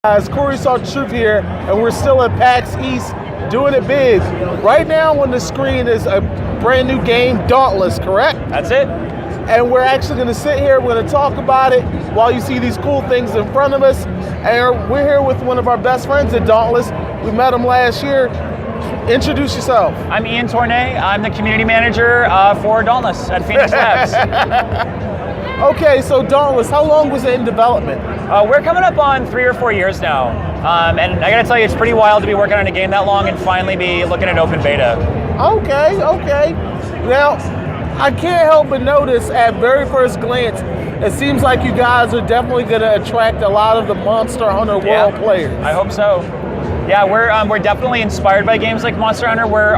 Guys, Corey Saw Truth here, and we're still at PAX East doing it big. Right now on the screen is a brand new game, Dauntless, correct? That's it. And we're actually going to sit here, we're going to talk about it while you see these cool things in front of us. And we're here with one of our best friends at Dauntless. We met him last year. Introduce yourself. I'm Ian Tournay. I'm the community manager for Dauntless at Phoenix Labs. Okay, so Dauntless, how long was it in development? We're coming up on 3 or 4 years now. And I gotta tell you, it's pretty wild to be working on a game that long and finally be looking at open beta. Okay. Now, I can't help but notice at very first glance, it seems like you guys are definitely gonna attract a lot of the Monster Hunter World players. I hope so. Yeah, we're definitely inspired by games like Monster Hunter. We're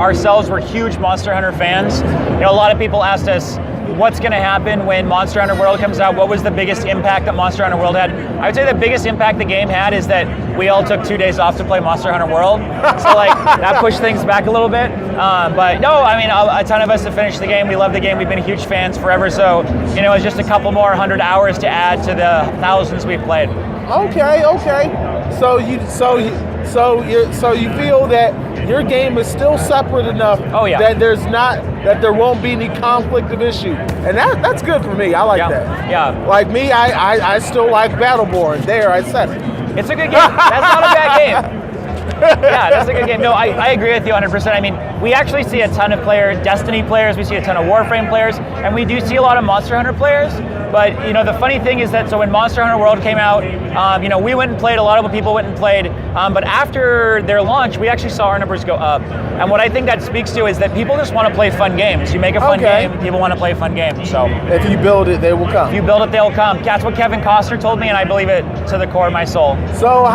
huge Monster Hunter fans. You know, a lot of people asked us, what's going to happen when Monster Hunter World comes out? What was the biggest impact that Monster Hunter World had? I would say the biggest impact the game had is that we all took 2 days off to play Monster Hunter World. So like that pushed things back a little bit. But no, I mean, a ton of us have finished the game. We love the game. We've been huge fans forever. So, you know, it's just a couple more 100 hours to add to the thousands we've played. Okay. So you feel that your game is still separate enough that there won't be any conflict of issue, and that's good for me. I like that. Yeah. Like me, I still like Battleborn. There, I said it. It's a good game. That's not a bad game. Yeah, that's a good game. No, I agree with you 100%. I mean, we actually see a ton of Destiny players, we see a ton of Warframe players, and we do see a lot of Monster Hunter players. But, you know, the funny thing is that, so when Monster Hunter World came out, you know, we went and played, a lot of people went and played, but after their launch, we actually saw our numbers go up. And what I think that speaks to is that people just want to play fun games. You make a fun game, people want to play fun games, so. If you build it, they will come. If you build it, they'll come. That's what Kevin Costner told me, and I believe it to the core of my soul. So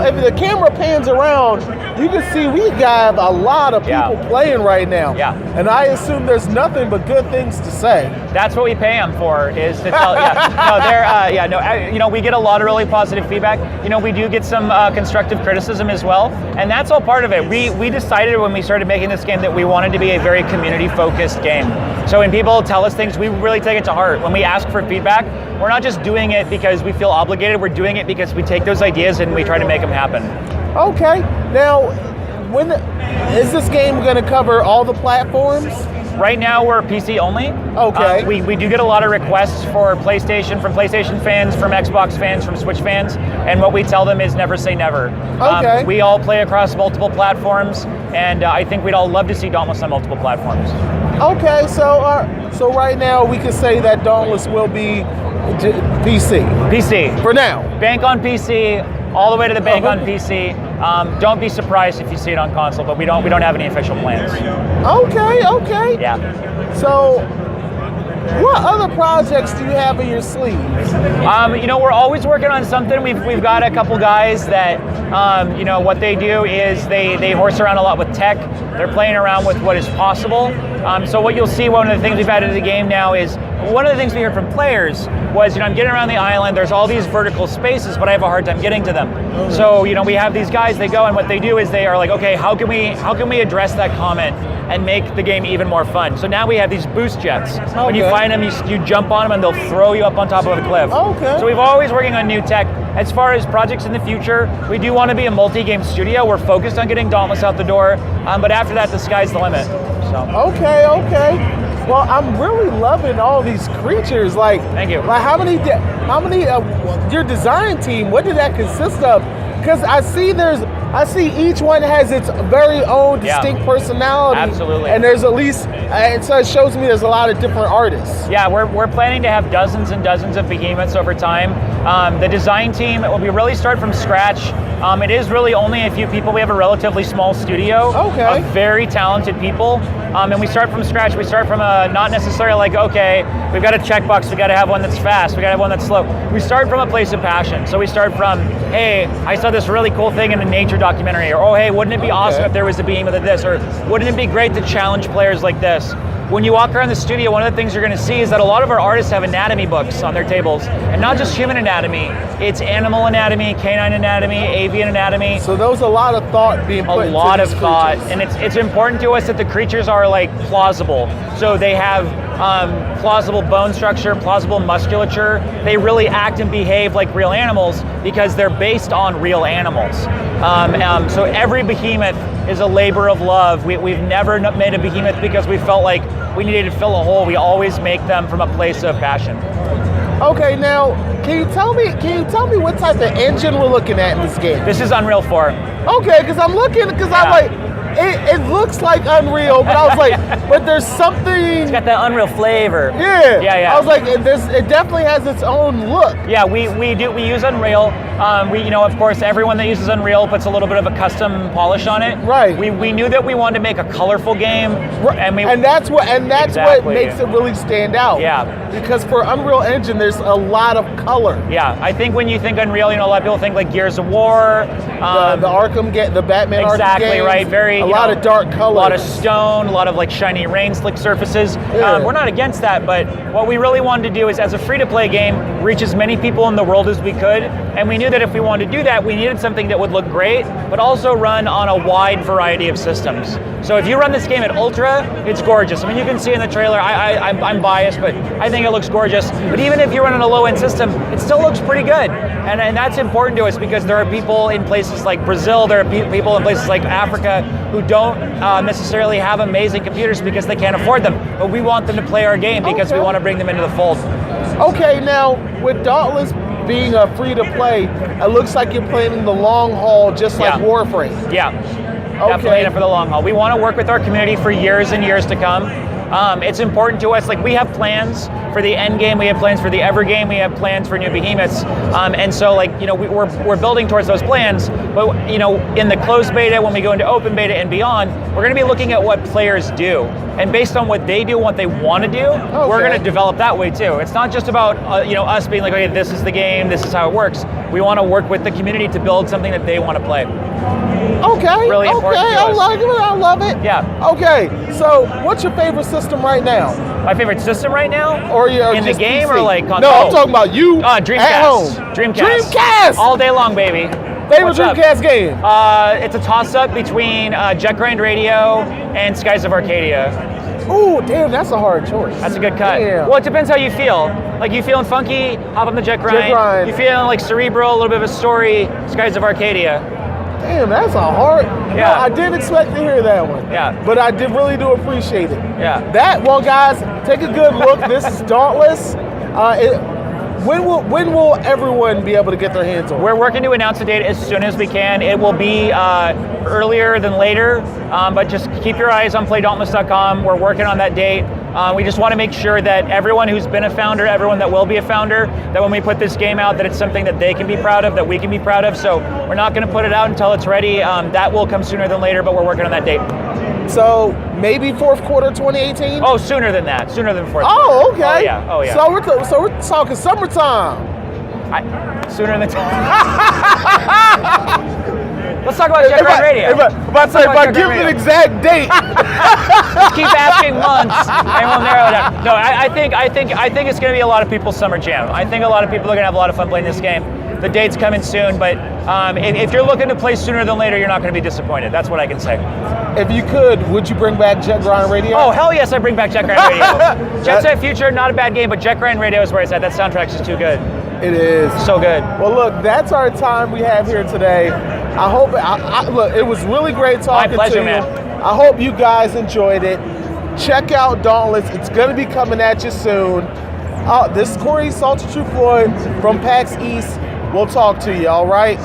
if the camera pans around, you can see we have a lot of people playing right now. Yeah. And I assume there's nothing but good things to say. That's what we pay them for, is to tell. You know, we get a lot of really positive feedback. You know, we do get some constructive criticism as well, and that's all part of it. We decided when we started making this game that we wanted to be a very community-focused game. So when people tell us things, we really take it to heart. When we ask for feedback, we're not just doing it because we feel obligated. We're doing it because we take those ideas and we try to make them happen. Okay. Now, is this game going to cover all the platforms? Right now, we're PC only. Okay. We do get a lot of requests for from PlayStation fans, from Xbox fans, from Switch fans, and what we tell them is never say never. Okay. We all play across multiple platforms, and I think we'd all love to see Dauntless on multiple platforms. Okay, so right now we can say that Dauntless will be PC. PC. For now. Bank on PC, all the way to the bank on PC. Don't be surprised if you see it on console, but we don't have any official plans. Okay. Yeah. So, what other projects do you have in your sleeve? You know, we're always working on something. We've got a couple guys that, you know, what they do is they horse around a lot with tech. They're playing around with what is possible. So what you'll see, one of the things we've added to the game now is, one of the things we heard from players was, you know, I'm getting around the island, there's all these vertical spaces, but I have a hard time getting to them. So, you know, we have these guys, they go, and what they do is they are like, okay, how can we address that comment and make the game even more fun? So now we have these boost jets. Okay. When you find them, you jump on them and they'll throw you up on top of a cliff. Okay. So we've always working on new tech. As far as projects in the future, we do want to be a multi-game studio. We're focused on getting Dauntless out the door, but after that, the sky's the limit. So. Okay. Well, I'm really loving all these creatures. Like, thank you. Like, how many? Your design team? What did that consist of? Because I see each one has its very own distinct personality. Absolutely. And there's at least, and so it shows me there's a lot of different artists. Yeah, we're planning to have dozens and dozens of behemoths over time. The design team, we really start from scratch. It is really only a few people. We have a relatively small studio of very talented people. And we start from scratch. We start from not necessarily like, okay, we've got a checkbox, we got to have one that's fast, we got to have one that's slow. We start from a place of passion. So we start from, hey, I saw this really cool thing in a nature documentary, or oh, hey, wouldn't it be awesome if there was a behemoth of this, or wouldn't it be great to challenge players like this? When you walk around the studio, one of the things you're going to see is that a lot of our artists have anatomy books on their tables, and not just human anatomy, it's animal anatomy, canine anatomy, avian anatomy. So there's a lot of thought being put into these creatures. And it's important to us that the creatures are like plausible. So they have plausible bone structure, plausible musculature. They really act and behave like real animals because they're based on real animals. So every behemoth is a labor of love. We've never made a behemoth because we felt like we needed to fill a hole. We always make them from a place of passion. Okay, now can you tell me what type of engine we're looking at in this game? This is Unreal 4. Okay, because I'm looking, I'm like, it looks like Unreal, but I was like, but there's something. It's got that Unreal flavor. Yeah. Yeah. I was like, it definitely has its own look. Yeah, we use Unreal. Of course, everyone that uses Unreal puts a little bit of a custom polish on it. Right. We knew that we wanted to make a colorful game, and that's what makes it really stand out. Yeah. Because for Unreal Engine, there's a lot of color. Yeah, I think when you think Unreal, a lot of people think like Gears of War, the Arkham the Batman Arkham exactly games, right. Very a lot of dark colors, a lot of stone, a lot of like shiny rain slick surfaces. Yeah. We're not against that, but what we really wanted to do is, as a free-to-play game, reach as many people in the world as we could, and we knew that if we wanted to do that, we needed something that would look great, but also run on a wide variety of systems. So if you run this game at Ultra, it's gorgeous. I mean, you can see in the trailer, I'm biased, but I think it looks gorgeous. But even if you run on a low-end system, it still looks pretty good. And that's important to us because there are people in places like Brazil, there are people in places like Africa who don't necessarily have amazing computers because they can't afford them. But we want them to play our game because we want to bring them into the fold. Okay, now with Dauntless being a free-to-play, it looks like you're playing in the long haul just like Warframe. Yeah. Definitely in it for the long haul. We want to work with our community for years and years to come. It's important to us. Like, we have plans for the end game, we have plans for the ever game, we have plans for new behemoths, and so we're building towards those plans. But in the closed beta, when we go into open beta and beyond, we're going to be looking at what players do, and based on what they do, what they want to do, we're going to develop that way too. It's not just about us being like, okay, this is the game, this is how it works. We want to work with the community to build something that they want to play. Okay. Really important to us. I like it. I love it. Yeah. Okay. So, what's your favorite system right now? My favorite system right now? Or in the game PC? or like console? No, I'm talking about you Dreamcast. at home. Dreamcast. All day long, baby. Favorite Dreamcast game? It's a toss-up between Jet Grind Radio and Skies of Arcadia. Ooh, damn, that's a hard choice. That's a good cut. Damn. Well, it depends how you feel. Like, you feeling funky, hop on the Jet Grind. You feeling like cerebral, a little bit of a story, Skies of Arcadia. Damn, that's a hard. Yeah. No, I didn't expect to hear that one. Yeah. But I really do appreciate it. Yeah. Well, guys, take a good look. This is Dauntless. When will everyone be able to get their hands on it? We're working to announce a date as soon as we can. It will be earlier than later, but just keep your eyes on playdauntless.com. We're working on that date. We just want to make sure that everyone who's been a founder, everyone that will be a founder, that when we put this game out, that it's something that they can be proud of, that we can be proud of. So we're not going to put it out until it's ready. That will come sooner than later, but we're working on that date. So maybe fourth quarter 2018? Oh, sooner than that. Sooner than fourth quarter. Oh, okay. Oh, yeah. So we're talking summertime. Sooner than Let's talk about Jet Grind Radio. If I give an exact date. Just keep asking months, and we'll narrow it down. No, I think it's going to be a lot of people's summer jam. I think a lot of people are going to have a lot of fun playing this game. The date's coming soon, but if you're looking to play sooner than later, you're not going to be disappointed. That's what I can say. If you could, would you bring back Jet Grind Radio? Oh, hell yes, I bring back Jet Grind Radio. Jet Set Future, not a bad game, but Jet Grind Radio is where it's at. That soundtrack's just too good. It is. So good. Well, look, that's our time we have here today. I hope, look, it was really great talking to you. Man. I hope you guys enjoyed it. Check out Dauntless. It's going to be coming at you soon. This is Corey Salter True Floyd from PAX East. We'll talk to you, all right?